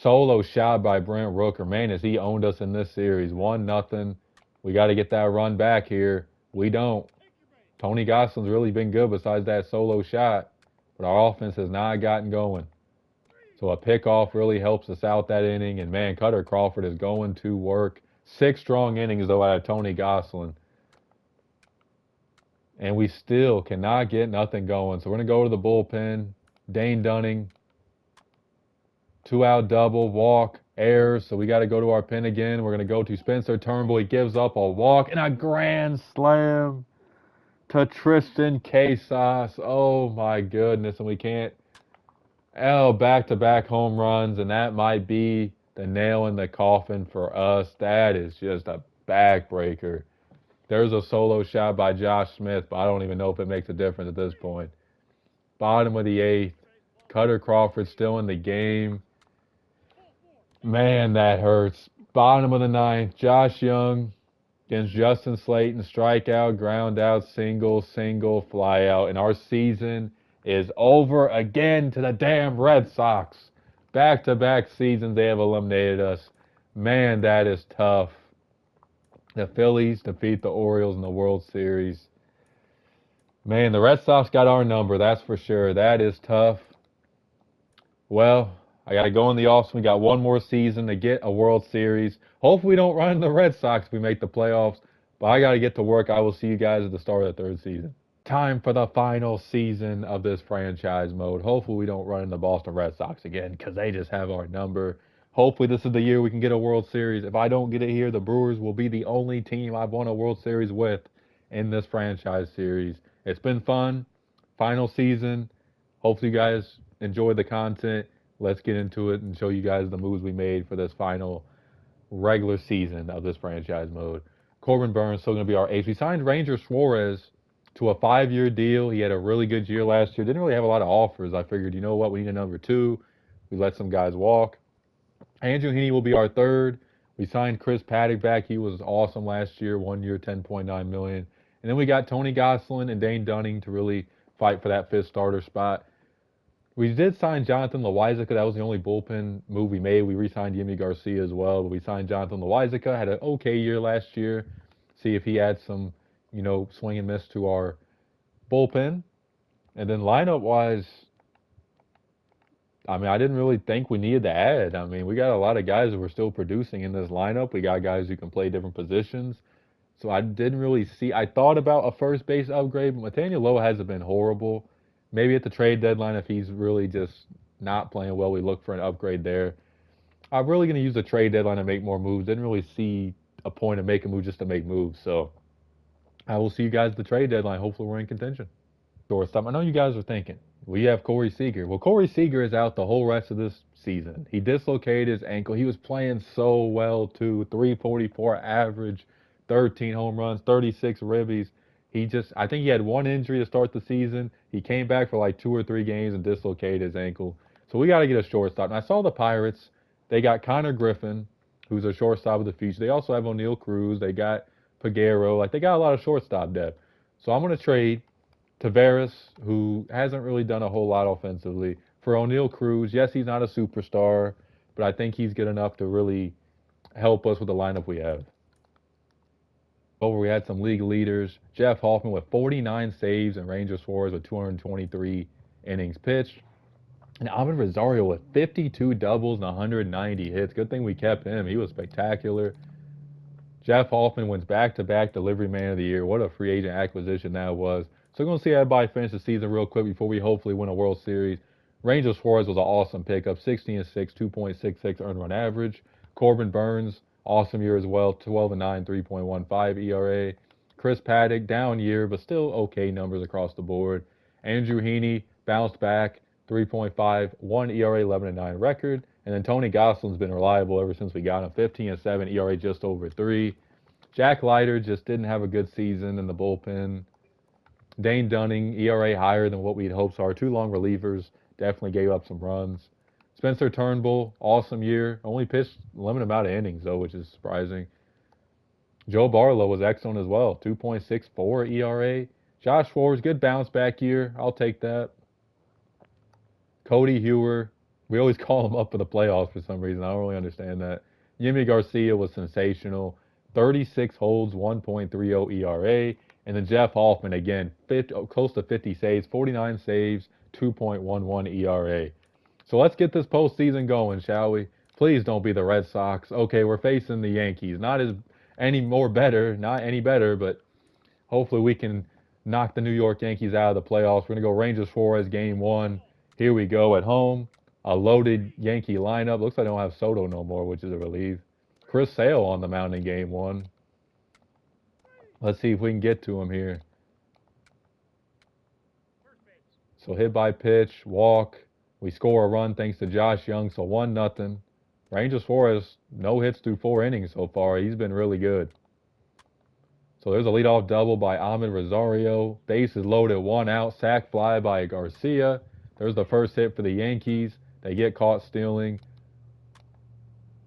Solo shot by Brent Rooker. Man, has he owned us in this series. 1-0. We got to get that run back here. We don't. Tony Gosslin's really been good besides that solo shot. But our offense has not gotten going. So a pickoff really helps us out that inning. And, man, Cutter Crawford is going to work. 6 strong innings, though, out of Tony Gosselin. And we still cannot get nothing going. So we're going to go to the bullpen. Dane Dunning. 2-out double, walk, errors. So we got to go to our pen again. We're going to go to Spencer Turnbull. He gives up a walk and a grand slam to Tristan Casas. Oh, my goodness. And we can't. Oh, back-to-back home runs. And that might be the nail in the coffin for us. That is just a backbreaker. There's a solo shot by Josh Smith, but I don't even know if it makes a difference at this point. Bottom of the 8th. Cutter Crawford still in the game. Man, that hurts. Bottom of the 9th. Josh Young against Justin Slayton. Strikeout, ground out, single, fly out. And our season is over again to the damn Red Sox. Back-to-back seasons they have eliminated us. Man, that is tough. The Phillies defeat the Orioles in the World Series. Man, the Red Sox got our number, that's for sure. That is tough. Well, I got to go in the offseason. We got one more season to get a World Series. Hopefully we don't run into the Red Sox if we make the playoffs. But I got to get to work. I will see you guys at the start of the 3rd season. Time for the final season of this franchise mode. Hopefully we don't run into the Boston Red Sox again because they just have our number. Hopefully this is the year we can get a World Series. If I don't get it here, the Brewers will be the only team I've won a World Series with in this franchise series. It's been fun. Final season. Hopefully you guys enjoyed the content. Let's get into it and show you guys the moves we made for this final regular season of this franchise mode. Corbin Burns still going to be our ace. We signed Ranger Suarez to a 5-year deal. He had a really good year last year. Didn't really have a lot of offers. I figured, you know what, we need a number 2. We let some guys walk. Andrew Heaney will be our 3rd. We signed Chris Paddock back. He was awesome last year, 1 year, $10.9 million. And then we got Tony Gosselin and Dane Dunning to really fight for that 5th starter spot. We did sign Jonathan Loizica. That was the only bullpen move we made. We re-signed Yimi Garcia as well, but we signed Jonathan Loizica. Had an okay year last year. See if he adds some, swing and miss to our bullpen. And then lineup-wise, I didn't really think we needed to add. We got a lot of guys that were still producing in this lineup. We got guys who can play different positions. So I didn't really see. I thought about a first base upgrade, but Nathaniel Lowe hasn't been horrible. Maybe at the trade deadline, if he's really just not playing well, we look for an upgrade there. I'm really going to use the trade deadline to make more moves. Didn't really see a point of making moves just to make moves. So I will see you guys at the trade deadline. Hopefully we're in contention. Shortstop. I know you guys are thinking, we have Corey Seager. Well, Corey Seager is out the whole rest of this season. He dislocated his ankle. He was playing so well, too. 344 average, 13 home runs, 36 ribbies. I think he had one injury to start the season. He came back for like 2 or 3 games and dislocated his ankle. So we got to get a shortstop. And I saw the Pirates. They got Connor Griffin, who's a shortstop of the future. They also have O'Neal Cruz. They got Peguero. Like, they got a lot of shortstop depth. So I'm going to trade Tavares, who hasn't really done a whole lot offensively, for O'Neal Cruz. Yes, he's not a superstar, but I think he's good enough to really help us with the lineup we have. Over, we had some league leaders. Jeff Hoffman with 49 saves and Rangers Suarez with 223 innings pitched. And Amed Rosario with 52 doubles and 190 hits. Good thing we kept him. He was spectacular. Jeff Hoffman wins back-to-back Delivery Man of the Year. What a free agent acquisition that was. So we're going to see everybody finish the season real quick before we hopefully win a World Series. Rangers Suarez was an awesome pickup. 16-6, 2.66 earned run average. Corbin Burns, awesome year as well. 12-9, 3.15 ERA. Chris Paddock, down year, but still okay numbers across the board. Andrew Heaney, bounced back. 3.51 ERA, 11-9 record. And then Tony Gosselin's been reliable ever since we got him. 15-7 ERA, just over 3. Jack Leiter just didn't have a good season in the bullpen. Dane Dunning, ERA higher than what we'd hoped. So our 2 long relievers definitely gave up some runs. Spencer Turnbull, awesome year. Only pitched a limited amount of innings, though, which is surprising. Joe Barlow was excellent as well. 2.64 ERA. Josh Schwartz, good bounce back year. I'll take that. Cody Hewer, we always call him up for the playoffs for some reason. I don't really understand that. Yimi Garcia was sensational. 36 holds, 1.30 ERA. And then Jeff Hoffman, again, close to 50 saves, 49 saves, 2.11 ERA. So let's get this postseason going, shall we? Please don't be the Red Sox. Okay, we're facing the Yankees. Not any better, but hopefully we can knock the New York Yankees out of the playoffs. We're going to go Rangers Suarez game 1. Here we go at home. A loaded Yankee lineup. Looks like I don't have Soto no more, which is a relief. Chris Sale on the mound in game 1. Let's see if we can get to him here. So hit by pitch, walk. We score a run thanks to Josh Young, so 1-0. Rangers Suarez, no hits through 4 innings so far. He's been really good. So there's a leadoff double by Amed Rosario. Bases loaded, 1 out. Sac fly by Garcia. There's the first hit for the Yankees. They get caught stealing.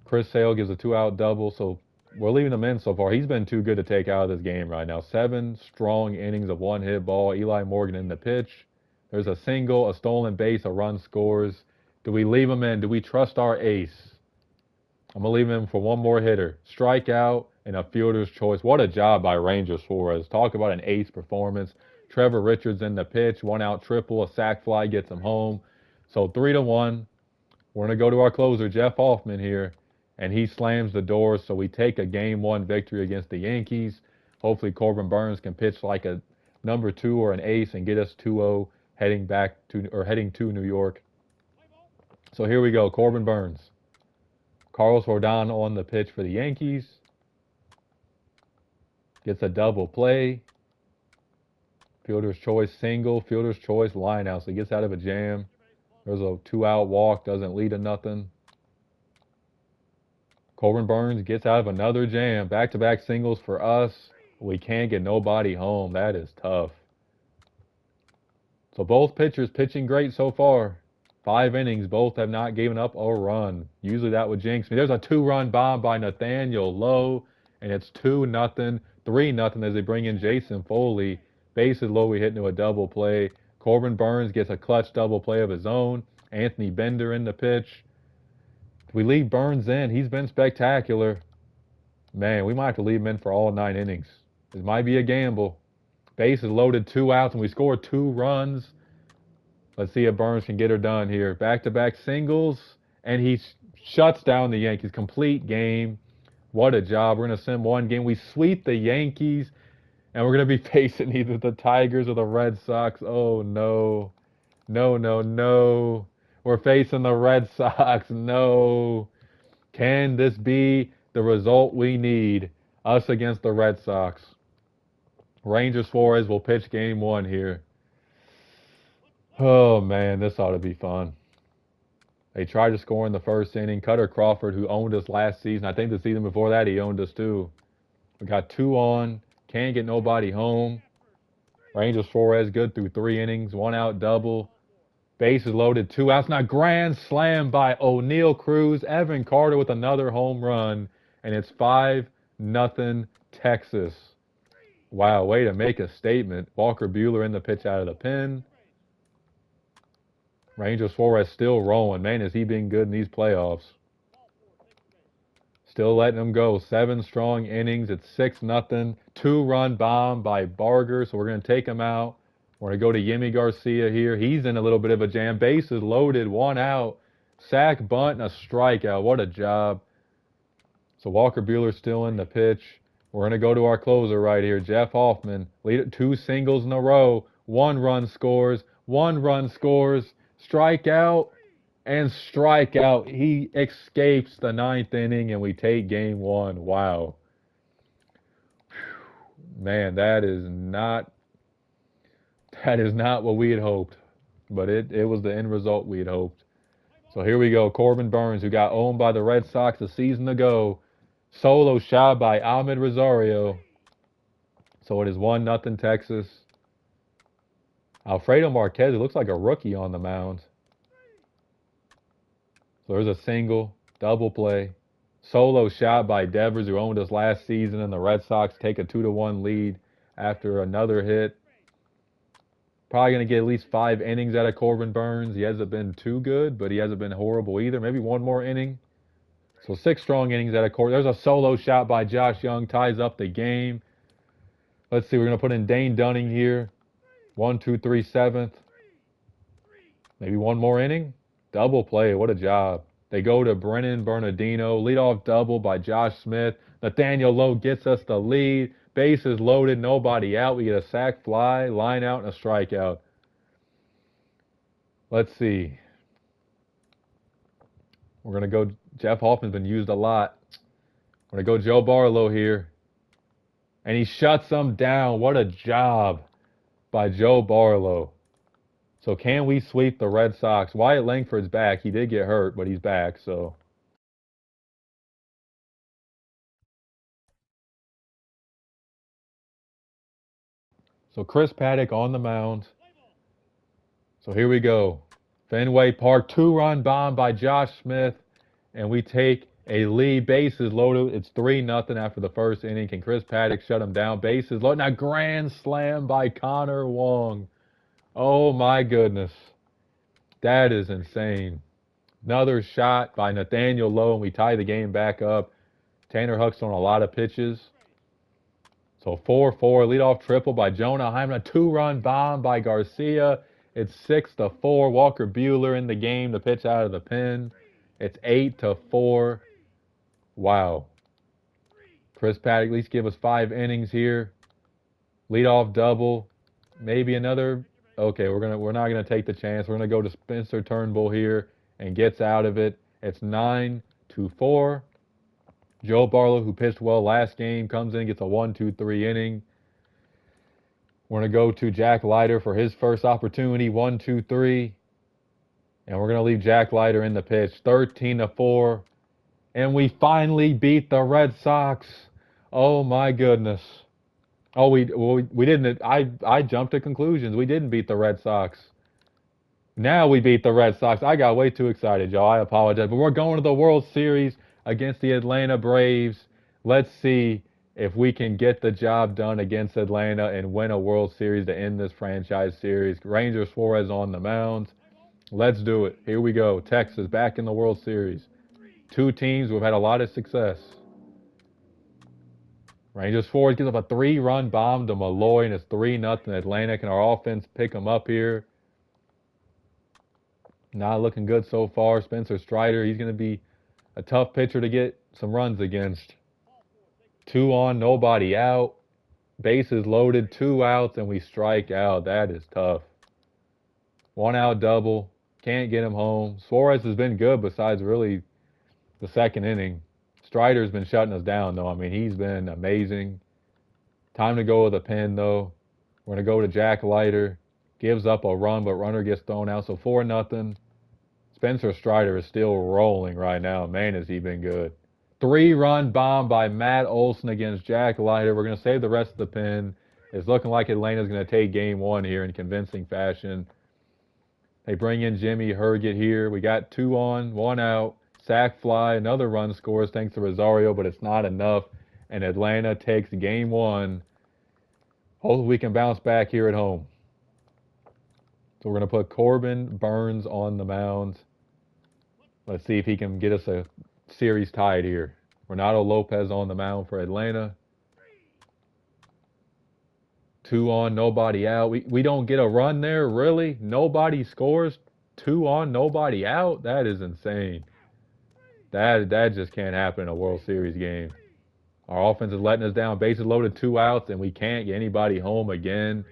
Chris Sale gives a 2-out double, so we're leaving him in so far. He's been too good to take out of this game right now. 7 strong innings of 1-hit ball. Eli Morgan in the pitch. There's a single, a stolen base, a run scores. Do we leave him in? Do we trust our ace? I'm going to leave him for one more hitter. Strikeout and a fielder's choice. What a job by Rangers Suarez. Talk about an ace performance. Trevor Richards in the pitch. 1-out triple. A sac fly gets him home. So 3-1. We're going to go to our closer, Jeff Hoffman here. And he slams the door. So we take a game 1 victory against the Yankees. Hopefully Corbin Burns can pitch like a number 2 or an ace and get us 2-0 heading to New York. So here we go. Corbin Burns. Carlos Rodon on the pitch for the Yankees. Gets a double play. Fielder's choice single. Fielder's choice line out. So he gets out of a jam. There's a 2-out walk. Doesn't lead to nothing. Corbin Burns gets out of another jam. Back-to-back singles for us. We can't get nobody home. That is tough. So both pitchers pitching great so far. 5 innings, both have not given up a run. Usually that would jinx me. There's a 2-run bomb by Nathaniel Lowe, and it's 2-0, 3-0 as they bring in Jason Foley. Bases low, we hit into a double play. Corbin Burns gets a clutch double play of his own. Anthony Bender in the pitch. We leave Burns in. He's been spectacular. Man, we might have to leave him in for all 9 innings. This might be a gamble. Bases loaded, 2 outs, and we scored 2 runs. Let's see if Burns can get her done here. Back-to-back singles, and he shuts down the Yankees. Complete game. What a job. We're going to send 1 game. We sweep the Yankees, and we're going to be facing either the Tigers or the Red Sox. Oh, no. No, no, no. We're facing the Red Sox. No. Can this be the result we need? Us against the Red Sox. Rangers Suarez will pitch game one here. Oh, man, this ought to be fun. They tried to score in the first inning. Cutter Crawford, who owned us last season, I think the season before that he owned us too. We got 2 on. Can't get nobody home. Rangers Suarez good through 3 innings. 1 out double. Bases loaded, 2 outs. Now grand slam by O'Neal Cruz. Evan Carter with another home run. And it's 5-0 Texas. Wow, way to make a statement. Walker Buehler in the pitch out of the pen. Rangers Suarez still rolling. Man, is he being good in these playoffs. Still letting him go. 7 strong innings. It's 6-0. 2-run bomb by Barger. So we're going to take him out. We're going to go to Yimi Garcia here. He's in a little bit of a jam. Bases loaded. 1 out. Sack, bunt, and a strikeout. What a job. So Walker Buehler's still in the pitch. We're going to go to our closer right here, Jeff Hoffman. Lead it 2 singles in a row. 1 run scores. 1 run scores. Strikeout. And strikeout. He escapes the 9th inning, and we take game 1. Wow. Man, that is not what we had hoped. But it was the end result we had hoped. So here we go. Corbin Burns, who got owned by the Red Sox a season ago. Solo shot by Ahmed Rosario. So it is 1-0 Texas. Alfredo Marquez, it looks like a rookie on the mound. So there's a single, double play. Solo shot by Devers, who owned us last season, and the Red Sox take a 2-1 lead after another hit. Probably going to get at least 5 innings out of Corbin Burns. He hasn't been too good, but he hasn't been horrible either. Maybe 1 more inning. So 6 strong innings out of Corbin. There's a solo shot by Josh Young, ties up the game. Let's see, we're going to put in Dane Dunning here. 1, 2, 3, 7th. Maybe 1 more inning. Double play, what a job. They go to Brennan Bernardino. Leadoff double by Josh Smith. Nathaniel Lowe gets us the lead. Bases loaded, nobody out. We get a sac fly, line out, and a strikeout. Let's see. We're going to go. Jeff Hoffman's been used a lot. We're going to go Joe Barlow here. And he shuts them down. What a job by Joe Barlow. So can we sweep the Red Sox? Wyatt Langford's back. He did get hurt, but he's back. So Chris Paddock on the mound. So here we go. Fenway Park, 2-run bomb by Josh Smith. And we take a lead. Bases loaded. It's 3-0 after the first inning. Can Chris Paddock shut him down? Bases loaded. Now grand slam by Connor Wong. Oh my goodness. That is insane. Another shot by Nathaniel Lowe, and we tie the game back up. Tanner Huck's on a lot of pitches. So 4-4, leadoff triple by Jonah Hyman. A 2-run bomb by Garcia. It's 6-4. Walker Buehler in the game to pitch out of the pen. It's 8-4. Wow. Chris Paddock at least give us 5 innings here. Leadoff double. Maybe another. Okay, we're not gonna take the chance. We're gonna go to Spencer Turnbull here and gets out of it. It's 9-4. Joe Barlow, who pitched well last game, comes in, gets a 1-2-3 inning. We're gonna go to Jack Leiter for his first opportunity, 1-2-3. And we're gonna leave Jack Leiter in the pitch, 13-4. And we finally beat the Red Sox. Oh my goodness. Oh, we didn't. I jumped to conclusions. We didn't beat the Red Sox. Now we beat the Red Sox. I got way too excited, y'all. I apologize. But we're going to the World Series against the Atlanta Braves. Let's see if we can get the job done against Atlanta and win a World Series to end this franchise series. Rangers Suarez on the mound. Let's do it. Here we go. Texas back in the World Series. 2 teams who have had a lot of success. Rangers Suarez gives up a 3-run bomb to Malloy, and it's 3-0 Atlanta. Can our offense pick them up here? Not looking good so far. Spencer Strider, he's going to be a tough pitcher to get some runs against. 2 on, nobody out. Bases loaded, 2 outs, and we strike out. That is tough. One out double. Can't get him home. Suarez has been good besides really the second inning. Strider's been shutting us down, though. I mean, he's been amazing. Time to go with a pin, though. We're going to go to Jack Leiter. Gives up a run, but runner gets thrown out. So 4-0. Spencer Strider is still rolling right now. Man, has he been good. 3-run bomb by Matt Olson against Jack Leiter. We're going to save the rest of the pin. It's looking like Atlanta's going to take game one here in convincing fashion. They bring in Jimmy Herget here. We got 2 on, 1 out. Sack fly. Another run scores thanks to Rosario, but it's not enough. And Atlanta takes game one. Hopefully we can bounce back here at home. So we're going to put Corbin Burnes on the mound. Let's see if he can get us a series tied here. Renato Lopez on the mound for Atlanta. 2 on, nobody out. We don't get a run there, really? Nobody scores. 2 on, nobody out? That is insane. That just can't happen in a World Series game. Our offense is letting us down. Bases loaded, 2 outs, and we can't get anybody home again.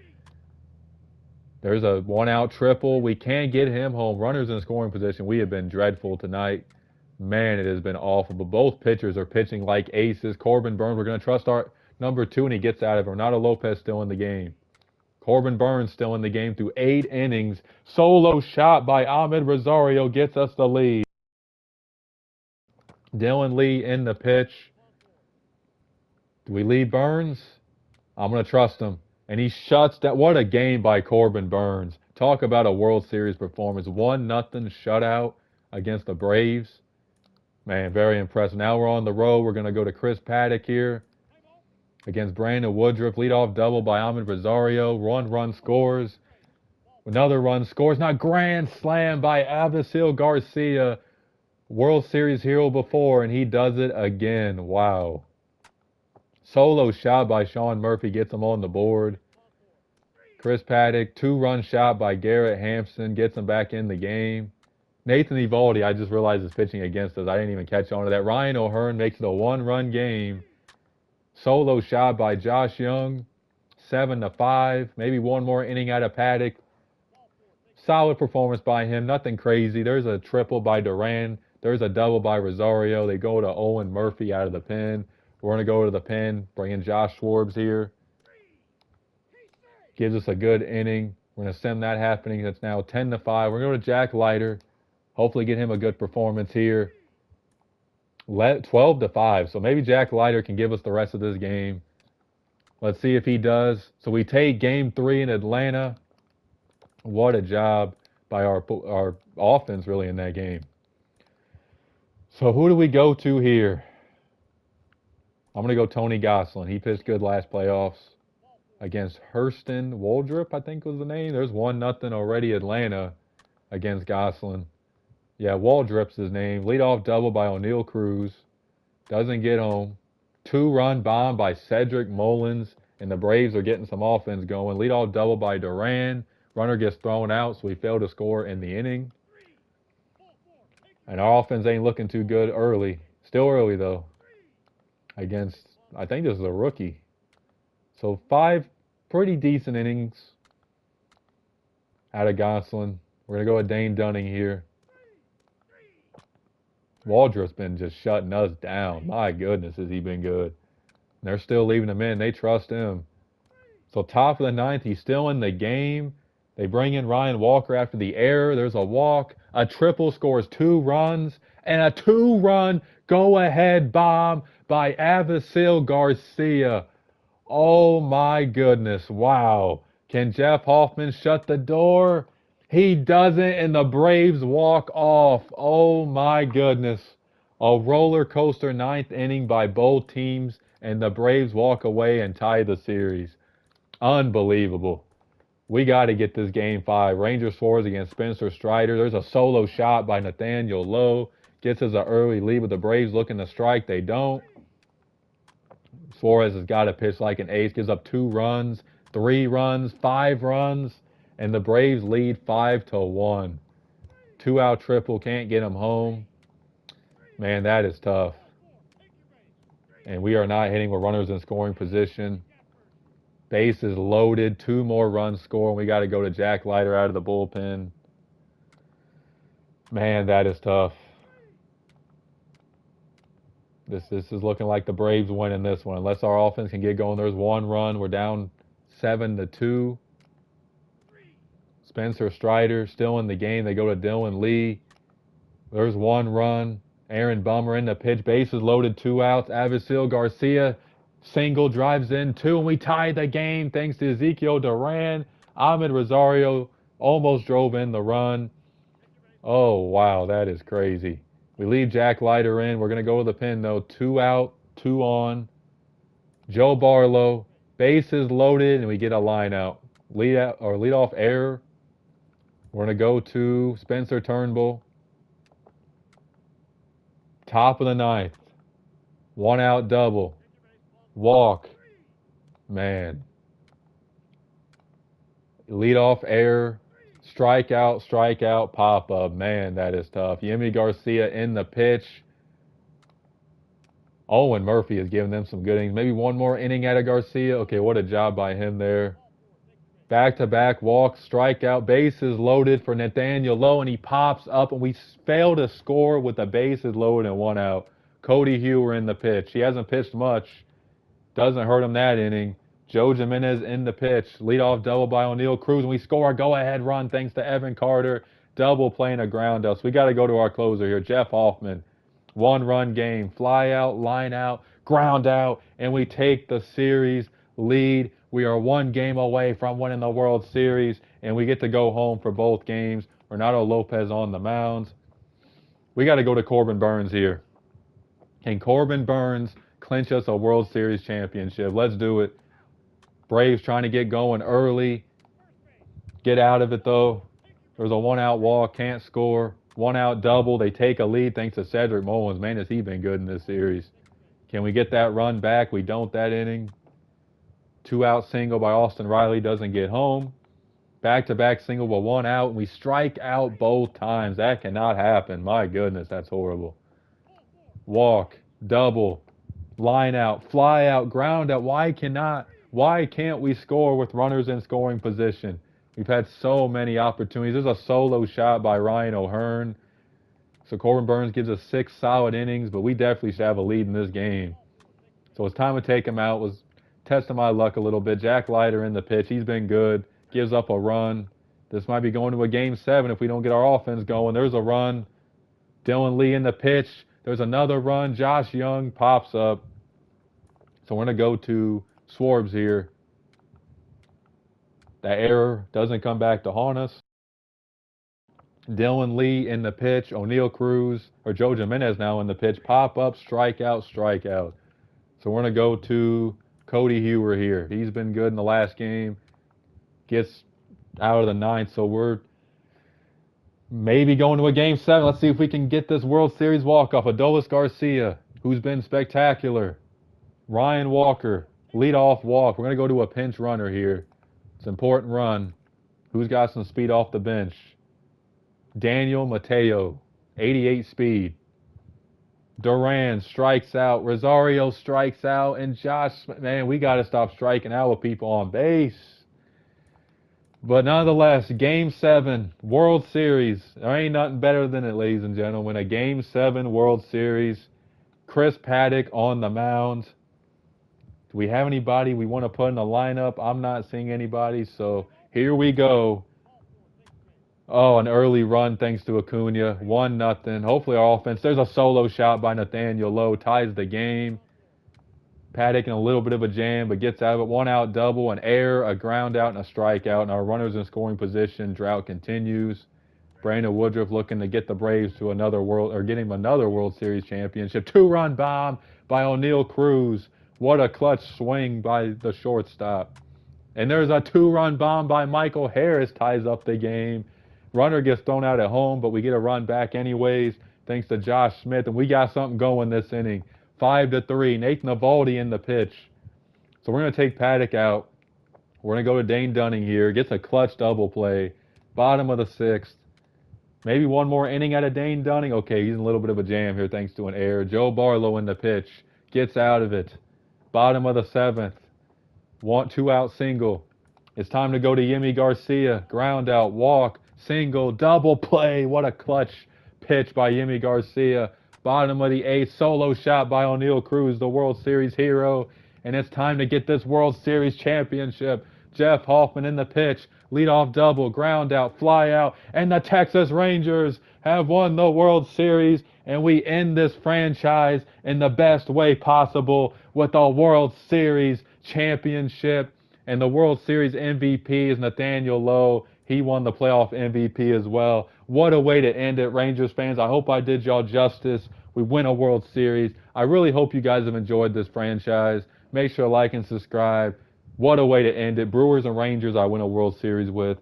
There's a 1-out triple. We can't get him home. Runners in scoring position. We have been dreadful tonight. Man, it has been awful. But both pitchers are pitching like aces. Corbin Burnes, we're going to trust our number 2, and he gets out of it. Renato Lopez still in the game. Corbin Burnes still in the game through 8 innings. Solo shot by Ahmed Rosario gets us the lead. Dylan Lee in the pitch. Do we lead Burnes? I'm going to trust him. And he shuts that. What a game by Corbin Burnes. Talk about a World Series performance. 1-0 shutout against the Braves. Man, very impressive. Now we're on the road. We're going to go to Chris Paddock here against Brandon Woodruff. Leadoff double by Ahmed Rosario. 1 run scores. Another run scores. Now grand slam by Avisail Garcia. World Series hero before, and he does it again. Wow. Solo shot by Sean Murphy gets him on the board. Chris Paddock, 2-run shot by Garrett Hampson gets him back in the game. Nathan Eovaldi, I just realized is pitching against us. I didn't even catch on to that. Ryan O'Hearn makes it a 1-run game. Solo shot by Josh Young, 7-5. Maybe one more inning out of Paddock. Solid performance by him. Nothing crazy. There's a triple by Duran. There's a double by Rosario. They go to Owen Murphy out of the pen. We're going to go to the pen, bring in Josh Schwarbs here. Gives us a good inning. We're going to send that happening. That's now 10-5. We're going to go to Jack Leiter. Hopefully get him a good performance here. 12-5. So maybe Jack Leiter can give us the rest of this game. Let's see if he does. So we take game 3 in Atlanta. What a job by our offense really in that game. So who do we go to here? I'm going to go Tony Gosselin. He pitched good last playoffs against Hurston Woldrup, I think was the name. There's 1-0 already Atlanta against Gosselin. Yeah, Waldrop's his name. Leadoff double by O'Neal Cruz. Doesn't get home. 2-run bomb by Cedric Mullins, and the Braves are getting some offense going. Leadoff double by Duran. Runner gets thrown out, so we fail to score in the inning. And our offense ain't looking too good early. Still early, though. Against, I think this is a rookie. So 5 pretty decent innings out of Gosselin. We're going to go with Dane Dunning here. Waldrop's been just shutting us down. My goodness, has he been good. And they're still leaving him in. They trust him. So top of the 9th, he's still in the game. They bring in Ryan Walker after the error. There's a walk. A triple scores 2 runs. And a 2-run go-ahead bomb by Avisail Garcia. Oh, my goodness. Wow. Can Jeff Hoffman shut the door? He doesn't, and the Braves walk off. Oh, my goodness. A roller coaster 9th inning by both teams, and the Braves walk away and tie the series. Unbelievable. We got to get this game 5. Rangers Suarez against Spencer Strider. There's a solo shot by Nathaniel Lowe. Gets us an early lead with the Braves looking to strike. They don't. Suarez has got to pitch like an ace. Gives up 2 runs, 3 runs, 5 runs. And the Braves lead 5-1. 2-out triple. Can't get them home. Man, that is tough. And we are not hitting with runners in scoring position. Bases loaded. 2 more runs scored. We got to go to Jack Leiter out of the bullpen. Man, that is tough. This is looking like the Braves winning this one. Unless our offense can get going. There's one run. We're down 7-2. Spencer Strider still in the game. They go to Dylan Lee. There's one run. Aaron Bummer in the pitch. Bases loaded, 2 outs. Avisail Garcia single drives in two, and we tie the game thanks to Ezekiel Duran. Ahmed Rosario almost drove in the run. Oh, wow, that is crazy. We leave Jack Leiter in. We're going to go with the pin, though. 2 out, 2 on. Joe Barlow, bases loaded, and we get a line out. Lead off error. We're going to go to Spencer Turnbull. Top of the ninth. 1 out double. Walk. Man. Lead off error. Strikeout, pop up. Man, that is tough. Yimi Garcia in the pitch. Owen Murphy is giving them some good innings. Maybe one more inning out of Garcia. Okay, what a job by him there. Back-to-back walks, strikeout, bases loaded for Nathaniel Lowe, and he pops up, and we fail to score with the bases loaded and 1 out. Cody Hewer in the pitch. He hasn't pitched much. Doesn't hurt him that inning. Joe Jimenez in the pitch. Leadoff double by O'Neill Cruz, and we score a go-ahead run thanks to Evan Carter. Double playing a ground out. So we got to go to our closer here, Jeff Hoffman. 1-run game. Fly out, line out, ground out, and we take the series lead. We are 1 game away from winning the World Series, and we get to go home for both games. Renato Lopez on the mound. We got to go to Corbin Burns here. Can Corbin Burns clinch us a World Series championship? Let's do it. Braves trying to get going early. Get out of it, though. There's a 1-out walk, can't score. 1-out double. They take a lead thanks to Cedric Mullins. Man, has he been good in this series. Can we get that run back? We don't that inning. 2-out single by Austin Riley doesn't get home. Back-to-back single with 1 out, and we strike out both times. That cannot happen. My goodness, that's horrible. Walk, double, line out, fly out, ground out. Why can't we score with runners in scoring position? We've had so many opportunities. There's a solo shot by Ryan O'Hearn. So Corbin Burns gives us 6 solid innings, but we definitely should have a lead in this game. So it's time to take him out. Was testing my luck a little bit. Jack Leiter in the pitch. He's been good. Gives up a run. This might be going to a game 7 if we don't get our offense going. There's a run. Dylan Lee in the pitch. There's another run. Josh Young pops up. So we're going to go to Swartz here. That error doesn't come back to haunt us. Dylan Lee in the pitch. O'Neill Cruz, or Joe Jimenez now in the pitch. Pop up, strikeout. So we're going to go to Cody Hewer here. He's been good in the last game. Gets out of the ninth, so we're maybe going to a game 7. Let's see if we can get this World Series walk-off. Adolis Garcia, who's been spectacular. Ryan Walker, leadoff walk. We're going to go to a pinch runner here. It's an important run. Who's got some speed off the bench? Daniel Mateo, 88 speed. Duran strikes out. Rosario strikes out. And Josh, man, we got to stop striking out with people on base. But nonetheless, Game 7, World Series. There ain't nothing better than it, ladies and gentlemen. A Game 7 World Series. Chris Paddock on the mound. Do we have anybody we want to put in the lineup? I'm not seeing anybody, so here we go. Oh, an early run thanks to Acuna. 1-0. Hopefully our offense. There's a solo shot by Nathaniel Lowe. Ties the game. Paddock in a little bit of a jam, but gets out of it. 1-out double, an error, a ground out, and a strikeout. And our runners in scoring position. Drought continues. Brandon Woodruff looking to get the Braves to another getting another World Series championship. 2-run bomb by O'Neill Cruz. What a clutch swing by the shortstop. And there's a 2-run bomb by Michael Harris, ties up the game. Runner gets thrown out at home, but we get a run back anyways, thanks to Josh Smith. And we got something going this inning. 5-3. Nathan Eovaldi in the pitch. So we're going to take Paddock out. We're going to go to Dane Dunning here. Gets a clutch double play. Bottom of the 6th. Maybe one more inning out of Dane Dunning. Okay, he's in a little bit of a jam here thanks to an error. Joe Barlow in the pitch. Gets out of it. Bottom of the 7th. 2-out single. It's time to go to Yimi Garcia. Ground out, walk, single, double play. What a clutch pitch by Yimi Garcia. Bottom of the eighth, solo shot by O'Neal Cruz, the World Series hero. And it's time to get this World Series championship. Jeff Hoffman in the pitch. Leadoff double, ground out, fly out. And the Texas Rangers have won the World Series. And we end this franchise in the best way possible with a World Series championship. And the World Series MVP is Nathaniel Lowe. He won the playoff MVP as well. What a way to end it, Rangers fans. I hope I did y'all justice. We win a World Series. I really hope you guys have enjoyed this franchise. Make sure to like and subscribe. What a way to end it. Brewers and Rangers I win a World Series with.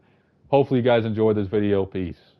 Hopefully you guys enjoyed this video. Peace.